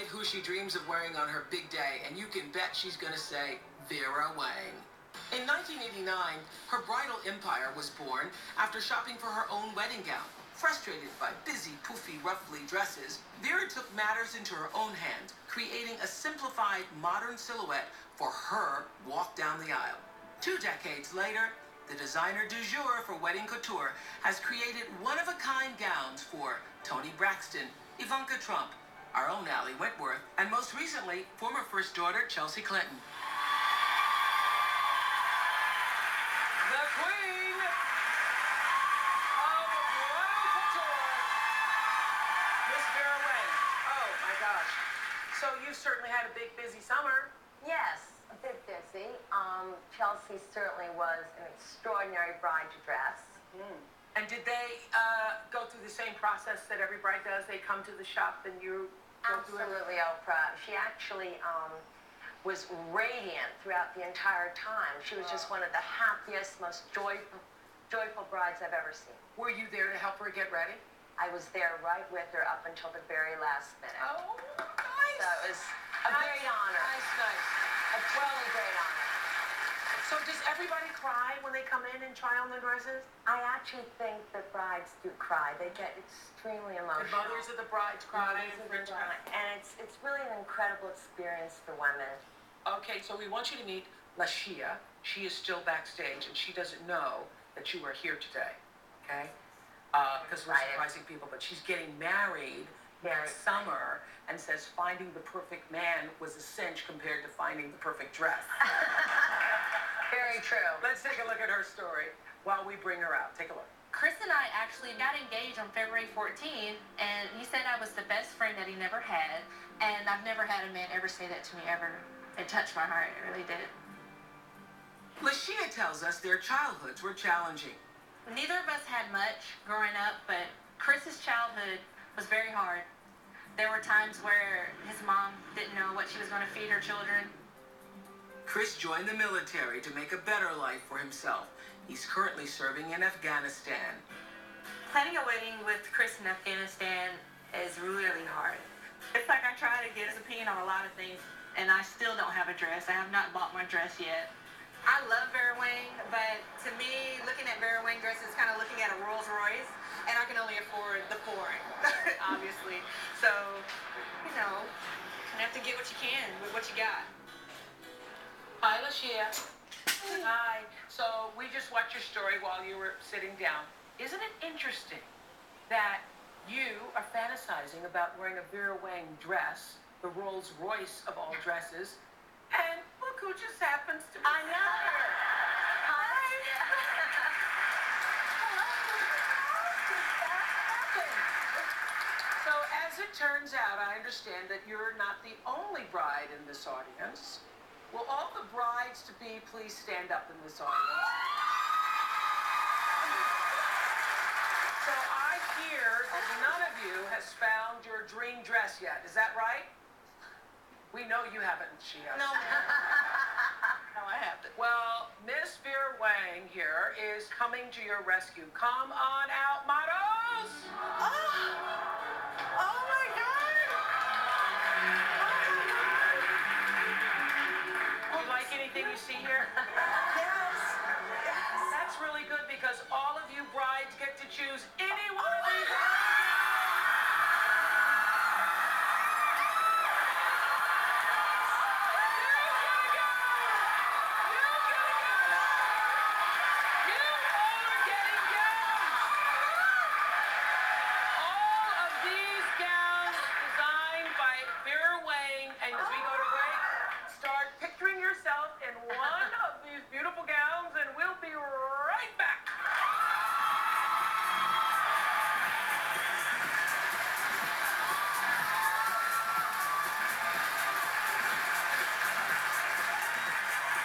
bride who she dreams of wearing on her big day, and you can bet she's going to say Vera Wang. In 1989, her bridal empire was born after shopping for her own wedding gown. Frustrated by busy, poofy, ruffly dresses, Vera took matters into her own hands, creating a simplified, modern silhouette for her walk down the aisle. 2 decades later, the designer du jour for wedding couture has created one-of-a-kind gowns for Toni Braxton, Ivanka Trump, our own Allie Wentworth, and most recently, former First Daughter Chelsea Clinton. The Queen of wedding couture, Miss Vera Wang. Oh my gosh. So you've certainly had a big, busy summer. Yes, a bit busy. Chelsea certainly was an extraordinary bride to dress. And did they go through the same process that every bride does? They come to the shop and you go through it? Absolutely, Oprah. She actually was radiant throughout the entire time. She was just one of the happiest, most joyful brides I've ever seen. Were you there to help her get ready? I was there right with her up until the very last minute. Oh, nice. So it was a great honor. Nice. A truly great honor. So does everybody cry when they come in and try on the dresses? I actually think that brides do cry. They get extremely emotional. The mothers of the brides cry. And it's really an incredible experience for women. Okay, so we want you to meet Lashia. She is still backstage, and she doesn't know that you are here today, okay? Because we're surprising people, but she's getting married next summer and says finding the perfect man was a cinch compared to finding the perfect dress. Very true. Let's take a look at her story while we bring her out. Take a look. Chris and I actually got engaged on February 14th, and he said I was the best friend that he never had, and I've never had a man ever say that to me ever. It touched my heart, it really did. Lashia tells us their childhoods were challenging. Neither of us had much growing up, but Chris's childhood was very hard. There were times where his mom didn't know what she was going to feed her children. Chris joined the military to make a better life for himself. He's currently serving in Afghanistan. Planning a wedding with Chris in Afghanistan is really hard. It's like I try to get his opinion on a lot of things, and I still don't have a dress. I have not bought my dress yet. I love Vera Wang, but to me, looking at Vera Wang dresses is kind of looking at a Rolls Royce, and I can only afford the foreign, obviously. So, you know, you have to get what you can with what you got. Hi, Lashia. Hi. So we just watched your story while you were sitting down. Isn't it interesting that you are fantasizing about wearing a Vera Wang dress, the Rolls Royce of all dresses, and look who just happens to be I know her. Hi. So as it turns out, I understand that you're not the only bride in this audience. Will all the brides-to-be please stand up in this audience? So I hear that none of you has found your dream dress yet. Is that right? We know you haven't, Shia. No, no, I haven't. Well, Miss Vera Wang here is coming to your rescue. Come on out, models! Oh my God! Anything you see here? Yes. That's really good because all of you brides get to choose any one of these.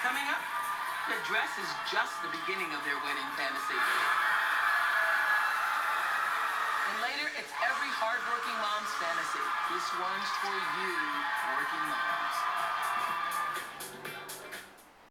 Coming up, the dress is just the beginning of their wedding fantasy. And later, it's every hardworking mom's fantasy. This one's for you, working moms.